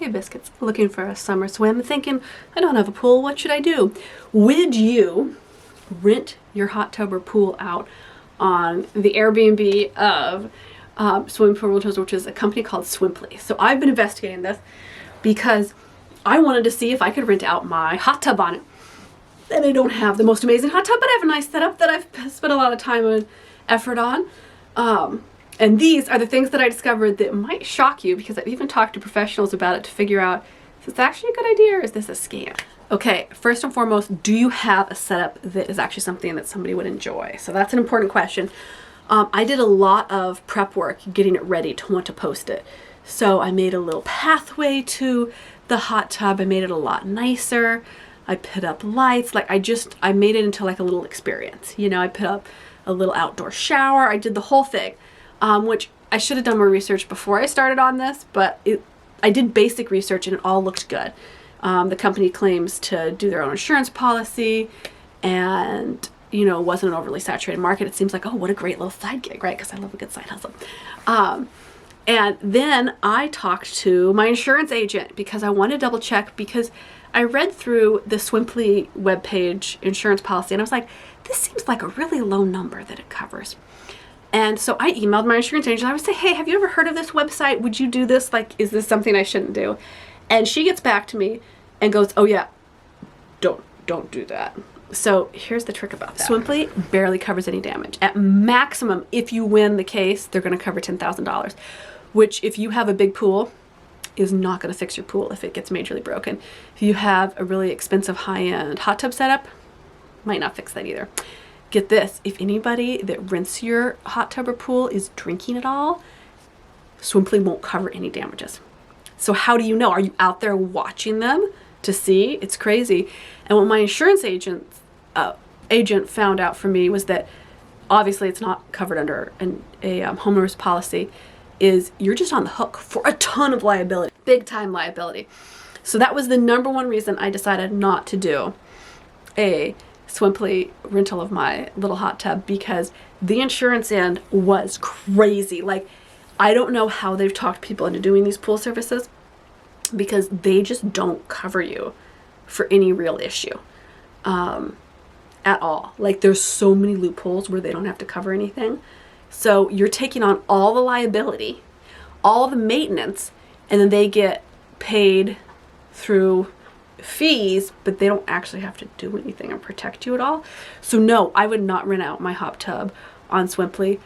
Hey Biscuits, looking for a summer swim, thinking, I don't have a pool, what should I do? Would you rent your hot tub or pool out on the Airbnb of Swimming Pool Rentals, which is a company called Swimply? So I've been investigating this because I wanted to see if I could rent out my hot tub on it. And I don't have the most amazing hot tub, but I have a nice setup that I've spent a lot of time and effort on. And these are the things that I discovered that might shock you, because I've even talked to professionals about it to figure out, is this actually a good idea or is this a scam? Okay, first and foremost, do you have a setup that is actually something that somebody would enjoy? So that's an important question. I did a lot of prep work getting it ready to want to post it. So I made a little pathway to the hot tub. I made it a lot nicer. I put up lights. Like I made it into like a little experience. You know, I put up a little outdoor shower. I did the whole thing. Which I should have done more research before I started on this, but I did basic research and it all looked good. The company claims to do their own insurance policy and, you know, wasn't an overly saturated market. It seems like, oh, what a great little side gig, right? Because I love a good side hustle. And then I talked to my insurance agent because I wanted to double check, because I read through the Swimply webpage insurance policy and I was like, this seems like a really low number that it covers. And so I emailed my insurance agent. I would say, hey, have you ever heard of this website? Would you do this? Like, is this something I shouldn't do? And she gets back to me and goes, oh yeah, don't do that. So here's the trick about that. Swimply barely covers any damage. At maximum, if you win the case, they're going to cover $10,000, which if you have a big pool is not going to fix your pool if it gets majorly broken. If you have a really expensive high-end hot tub setup, might not fix that either. Get this, if anybody that rents your hot tub or pool is drinking at all, Swimply won't cover any damages. So how do you know? Are you out there watching them to see? It's crazy. And what my insurance agent found out for me was that obviously it's not covered under a homeowner's policy, is you're just on the hook for a ton of liability, big time liability. So that was the number one reason I decided not to do a Swimply rental of my little hot tub, because the insurance end was crazy. Like, I don't know how they've talked people into doing these pool services, because they just don't cover you for any real issue at all. Like, there's so many loopholes where they don't have to cover anything. So you're taking on all the liability, all the maintenance, and then they get paid through fees, but they don't actually have to do anything and protect you at all. So no, I would not rent out my hot tub on Swimply.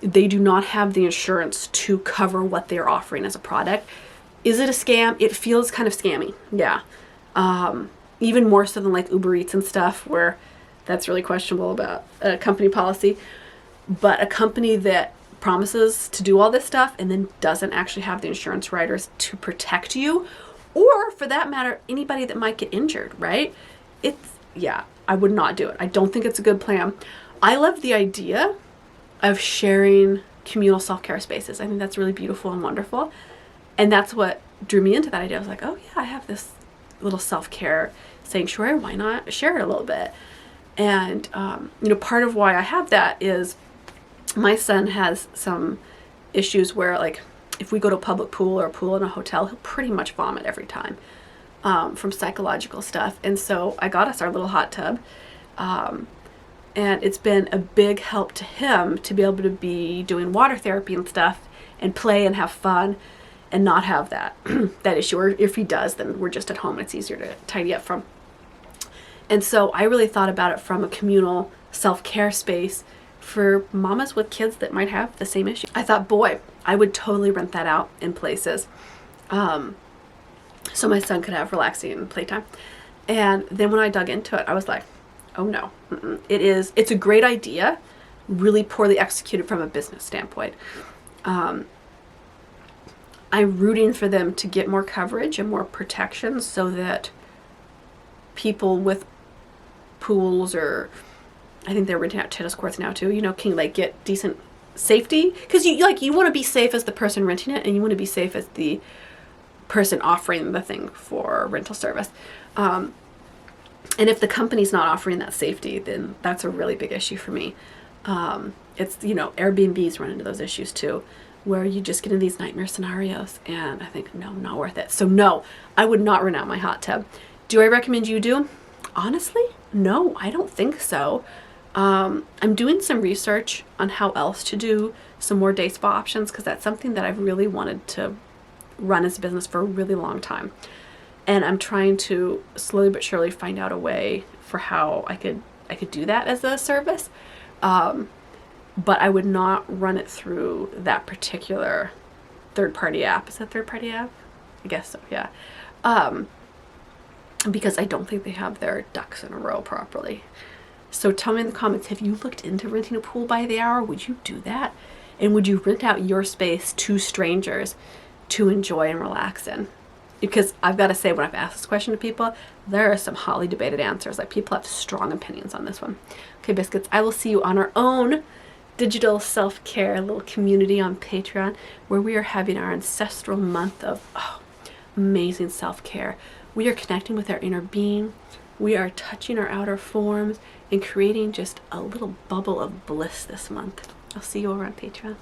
They do not have the insurance to cover what they're offering as a product. Is it a scam? It feels kind of scammy. Yeah. Even more so than like Uber Eats and stuff, where that's really questionable about a company policy. But a company that promises to do all this stuff and then doesn't actually have the insurance writers to protect you, or for that matter, anybody that might get injured, right? Yeah, I would not do it. I don't think it's a good plan. I love the idea of sharing communal self-care spaces. I think that's really beautiful and wonderful. And that's what drew me into that idea. I was like, oh yeah, I have this little self-care sanctuary. Why not share it a little bit? And, you know, part of why I have that is my son has some issues where, like, if we go to a public pool or a pool in a hotel, he'll pretty much vomit every time from psychological stuff. And so I got us our little hot tub. And it's been a big help to him to be able to be doing water therapy and stuff and play and have fun and not have that, that issue. Or if he does, then we're just at home. It's easier to tidy up from. And so I really thought about it from a communal self-care space for mamas with kids that might have the same issue. I thought, boy, I would totally rent that out in places so my son could have relaxing playtime. And then when I dug into it, I was like, oh no, it's a great idea, really poorly executed from a business standpoint. I'm rooting for them to get more coverage and more protection so that people with pools, or I think they're renting out tennis courts now too, you know, can like get decent safety, because you want to be safe as the person renting it, and you want to be safe as the person offering the thing for rental service. And if the company's not offering that safety, then that's a really big issue for me. It's, you know, Airbnbs run into those issues too. where you just get in these nightmare scenarios, and I think, no, not worth it. So no, I would not rent out my hot tub. Do I recommend you do? Honestly, no, I don't think so. I'm doing some research on how else to do some more day spa options, because that's something that I've really wanted to run as a business for a really long time. And I'm trying to slowly but surely find out a way for how I could do that as a service. But I would not run it through that particular third-party app. Is that third-party app? I guess so, yeah. Because I don't think they have their ducks in a row properly. So tell me in the comments, have you looked into renting a pool by the hour? Would you do that? And would you rent out your space to strangers to enjoy and relax in? Because I've got to say, when I've asked this question to people, there are some hotly debated answers. Like, people have strong opinions on this one. Okay, biscuits, I will see you on our own digital self-care little community on Patreon, where we are having our ancestral month of amazing self-care. We are connecting with our inner being. We are touching our outer forms and creating just a little bubble of bliss this month. I'll see you over on Patreon.